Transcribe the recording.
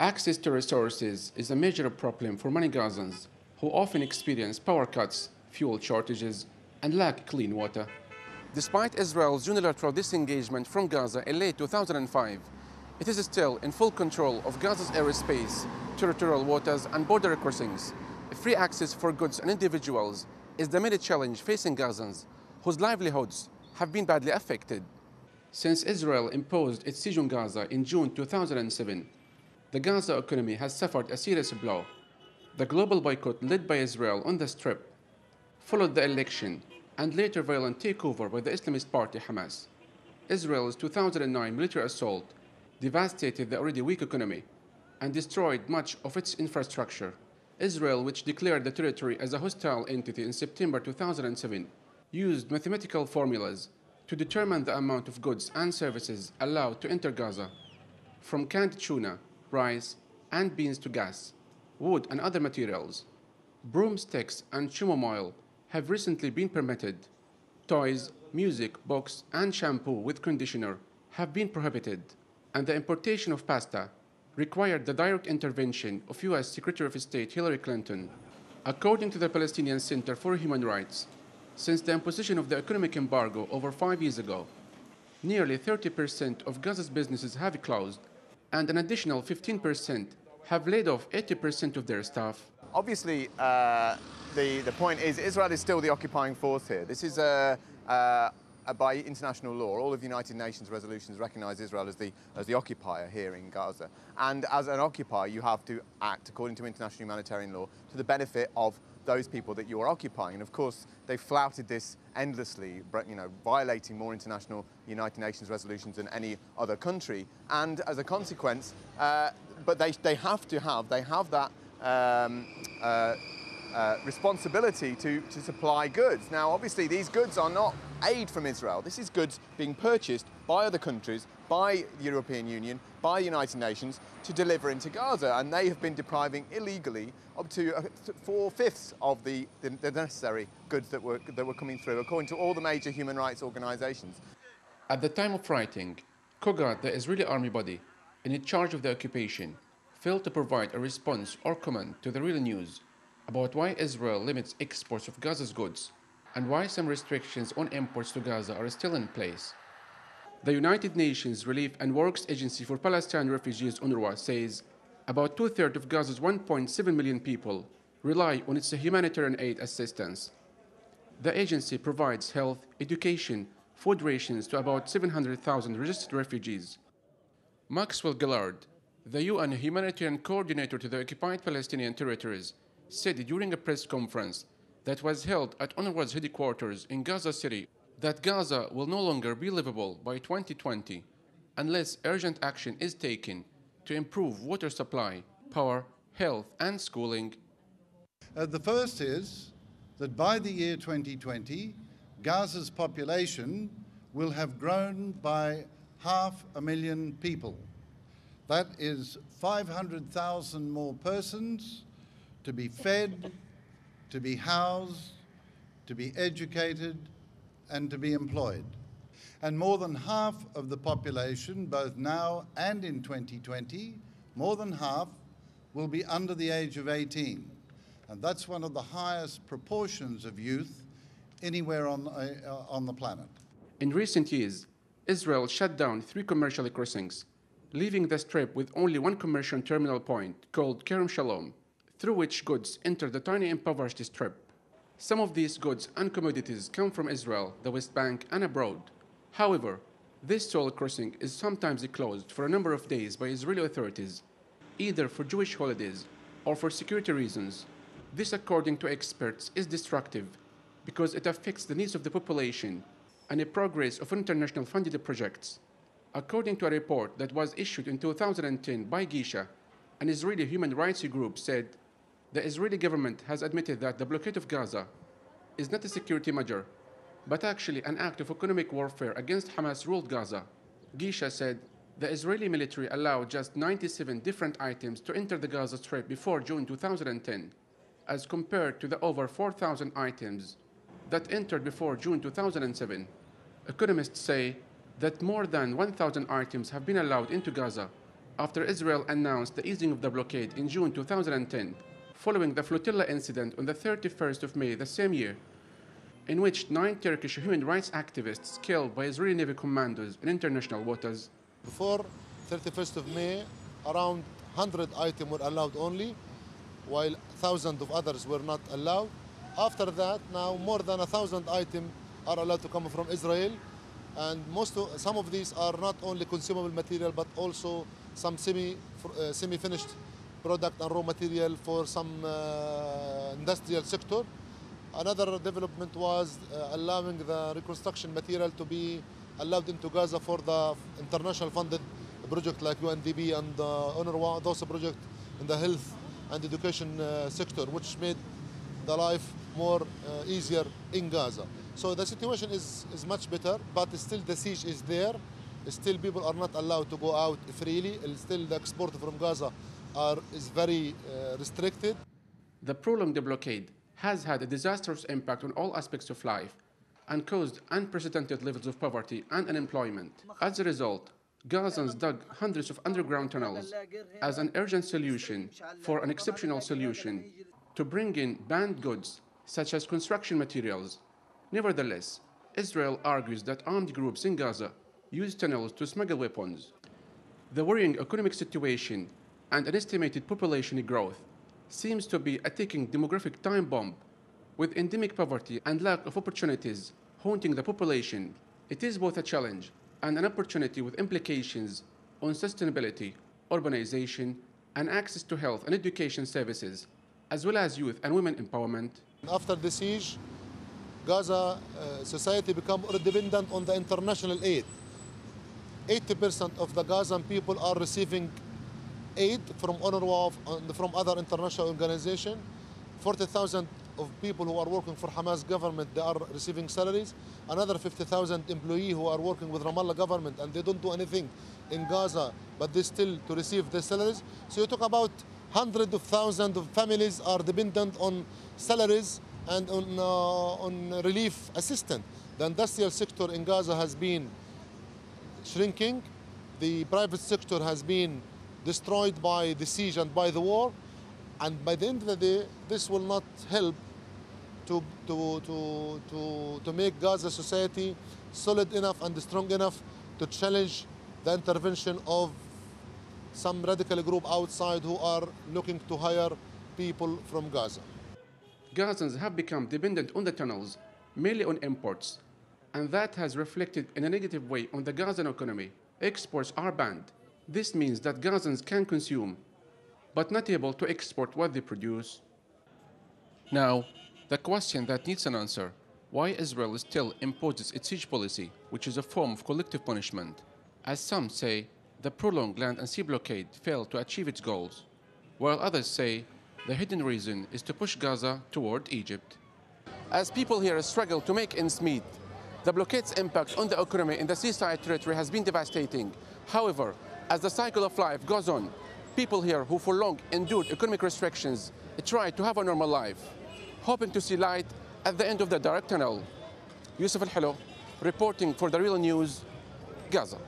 Access to resources is a major problem for many Gazans, who often experience power cuts, fuel shortages, and lack clean water. Despite Israel's unilateral disengagement from Gaza in late 2005, it is still in full control of Gaza's airspace, territorial waters, and border crossings. Free access for goods and individuals is the main challenge facing Gazans, whose livelihoods have been badly affected. Since Israel imposed its siege on Gaza in June 2007, the Gaza economy has suffered a serious blow. The global boycott led by Israel on the Strip followed the election and later violent takeover by the Islamist party Hamas. Israel's 2009 military assault devastated the already weak economy and destroyed much of its infrastructure. Israel, which declared the territory as a hostile entity in September 2007, used mathematical formulas to determine the amount of goods and services allowed to enter Gaza, from canned tuna, rice, and beans to gas, wood and other materials. Broomsticks and chamomile have recently been permitted. Toys, music, books, and shampoo with conditioner have been prohibited, and the importation of pasta required the direct intervention of U.S. Secretary of State Hillary Clinton. According to the Palestinian Center for Human Rights, since the imposition of the economic embargo over 5 years ago, nearly 30% of Gaza's businesses have closed, and an additional 15% have laid off 80% of their staff. Obviously, the point is Israel is still the occupying force here. This is by international law. All of the United Nations resolutions recognize Israel as the occupier here in Gaza. And as an occupier, you have to act according to international humanitarian law to the benefit of those people that you are occupying. And of course, they flouted this endlessly, violating more international United Nations resolutions than any other country. And as a consequence, but they have that responsibility to supply goods. Now, obviously, these goods are not aid from Israel. This is goods being purchased by other countries, by the European Union, by the United Nations to deliver into Gaza, and they have been depriving illegally up to 4/5 of the necessary goods that were coming through, according to all the major human rights organizations. At the time of writing, Kogat, the Israeli army body in charge of the occupation, failed to provide a response or comment to the real news about why Israel limits exports of Gaza's goods and why some restrictions on imports to Gaza are still in place. The United Nations Relief and Works Agency for Palestine Refugees, UNRWA, says about 2/3 of Gaza's 1.7 million people rely on its humanitarian aid assistance. The agency provides health, education, food rations to about 700,000 registered refugees. Maxwell Gillard, the UN humanitarian coordinator to the occupied Palestinian territories, said during a press conference that was held at UNRWA's headquarters in Gaza City that Gaza will no longer be livable by 2020 unless urgent action is taken to improve water supply, power, health, and schooling. The first is that by the year 2020, Gaza's population will have grown by 500,000 people. That is 500,000 more persons to be fed, to be housed, to be educated, and to be employed. And more than half of the population, both now and in 2020, more than half will be under the age of 18. And that's one of the highest proportions of youth anywhere on the planet. In recent years, Israel shut down 3 commercial crossings, leaving the Strip with only one commercial terminal point called Kerem Shalom, through which goods enter the tiny impoverished Strip. Some of these goods and commodities come from Israel, the West Bank, and abroad. However, this toll crossing is sometimes closed for a number of days by Israeli authorities, either for Jewish holidays or for security reasons. This, according to experts, is destructive because it affects the needs of the population and the progress of international funded projects. According to a report that was issued in 2010 by Gisha, an Israeli human rights group said the Israeli government has admitted that the blockade of Gaza is not a security measure, but actually an act of economic warfare against Hamas-ruled Gaza. Gisha said the Israeli military allowed just 97 different items to enter the Gaza Strip before June 2010, as compared to the over 4,000 items that entered before June 2007. Economists say that more than 1,000 items have been allowed into Gaza, after Israel announced the easing of the blockade in June 2010, following the flotilla incident on the 31st of May the same year, in which 9 Turkish human rights activists killed by Israeli Navy commandos in international waters. Before 31st of May, around 100 items were allowed only, while thousands of others were not allowed. After that, now more than 1,000 items are allowed to come from Israel, and some of these are not only consumable material, but also some semi-finished product and raw material for some industrial sector. Another development was allowing the reconstruction material to be allowed into Gaza for the international funded project like UNDP and UNRWA, those projects in the health and education sector, which made the life more easier in Gaza. So the situation is much better, but still the siege is there. Still people are not allowed to go out freely. Still the export from Gaza is very restricted. The prolonged blockade has had a disastrous impact on all aspects of life and caused unprecedented levels of poverty and unemployment. As a result, Gazans dug hundreds of underground tunnels as an urgent solution for an exceptional solution to bring in banned goods such as construction materials. Nevertheless, Israel argues that armed groups in Gaza use tunnels to smuggle weapons. The worrying economic situation and an estimated population growth seems to be a ticking demographic time bomb, with endemic poverty and lack of opportunities haunting the population. It is both a challenge and an opportunity with implications on sustainability, urbanization, and access to health and education services, as well as youth and women empowerment. After the siege, Gaza society became dependent on the international aid. 80% of the Gazan people are receiving aid from UNRWA and from other international organizations. 40,000 of people who are working for Hamas government, they are receiving salaries. Another 50,000 employees who are working with Ramallah government, and they don't do anything in Gaza, but they still to receive their salaries. So you talk about hundreds of thousands of families are dependent on salaries and on relief assistance. The industrial sector in Gaza has been shrinking. The private sector has been destroyed by the siege and by the war. And by the end of the day, this will not help to make Gaza society solid enough and strong enough to challenge the intervention of some radical group outside who are looking to hire people from Gaza. Gazans have become dependent on the tunnels, mainly on imports, and that has reflected in a negative way on the Gazan economy. Exports are banned. This means that Gazans can consume, but not able to export what they produce. Now, the question that needs an answer: why Israel still imposes its siege policy, which is a form of collective punishment? As some say, the prolonged land and sea blockade failed to achieve its goals, while others say the hidden reason is to push Gaza toward Egypt. As people here struggle to make ends meet, the blockade's impact on the economy in the seaside territory has been devastating. However, as the cycle of life goes on, people here who for long endured economic restrictions try to have a normal life, hoping to see light at the end of the dark tunnel. Yusuf Al-Halo, reporting for The Real News, Gaza.